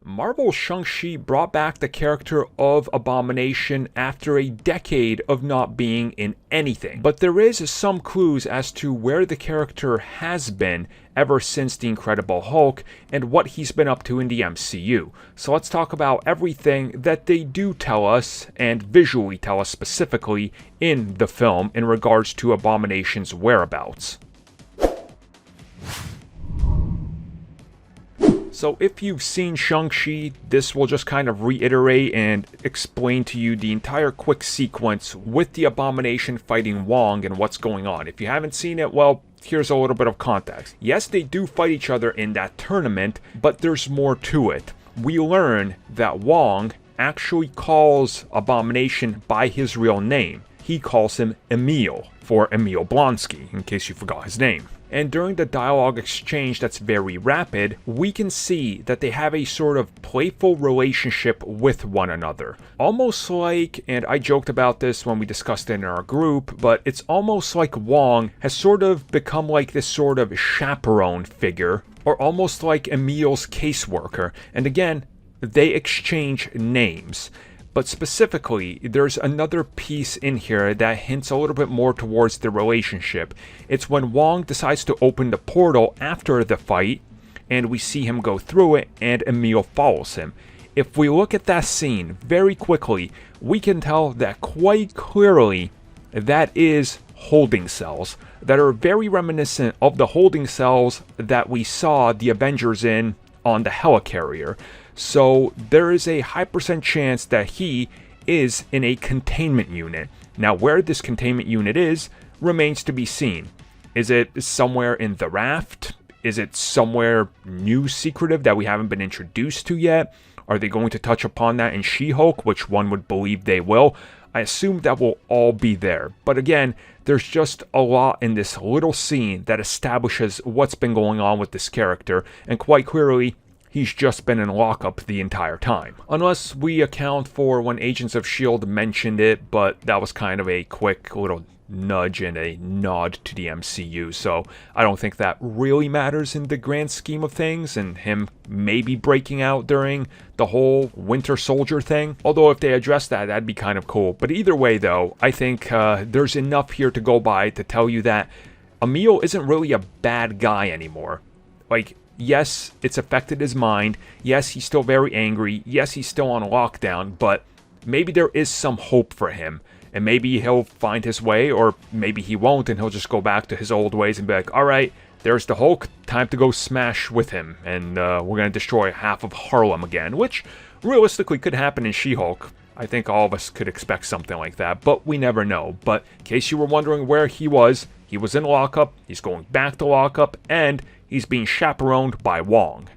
Marvel's Shang-Chi brought back the character of Abomination after a decade of not being in anything. But there is some clues as to where the character has been ever since The Incredible Hulk and what he's been up to in the MCU. So let's talk about everything that they do tell us and visually tell us specifically in the film in regards to Abomination's whereabouts. So if you've seen Shang-Chi, this will just kind of reiterate and explain to you the entire quick sequence with the Abomination fighting Wong and what's going on. If you haven't seen it, well, here's a little bit of context. Yes, they do fight each other in that tournament, but there's more to it. We learn that Wong actually calls Abomination by his real name. He calls him Emil, for Emil Blonsky, in case you forgot his name. And during the dialogue exchange that's very rapid, we can see that they have a sort of playful relationship with one another. Almost like, and I joked about this when we discussed it in our group, but it's almost like Wong has sort of become like this sort of chaperone figure, or almost like Emil's caseworker. And again, they exchange names. But specifically, there's another piece in here that hints a little bit more towards the relationship. It's when Wong decides to open the portal after the fight, and we see him go through it, and Emil follows him. If we look at that scene very quickly, we can tell that quite clearly that is holding cells that are very reminiscent of the holding cells that we saw the Avengers in on the helicarrier. So there is a high % chance that he is in a containment unit. Now where this containment unit is remains to be seen. Is it somewhere in the raft? Is it somewhere new secretive that we haven't been introduced to yet? Are they going to touch upon that in She-Hulk, which one would believe they will? I assume that will all be there. But again, there's just a lot in this little scene that establishes what's been going on with this character, and quite clearly, he's just been in lockup the entire time. Unless we account for when Agents of S.H.I.E.L.D. mentioned it, but that was kind of a quick little nudge and a nod to the MCU, so I don't think that really matters in the grand scheme of things, and him maybe breaking out during the whole Winter Soldier thing. Although if they address that, that'd be kind of cool. But either way though, I think there's enough here to go by to tell you that Emil isn't really a bad guy anymore. Like, yes, it's affected his mind. Yes, he's still very angry. Yes, he's still on lockdown, but maybe there is some hope for him. And maybe he'll find his way, or maybe he won't, and he'll just go back to his old ways and be like, alright, there's the Hulk, time to go smash with him, and we're going to destroy half of Harlem again, which realistically could happen in She-Hulk. I think all of us could expect something like that, but we never know. But in case you were wondering where he was in lockup, he's going back to lockup, and he's being chaperoned by Wong.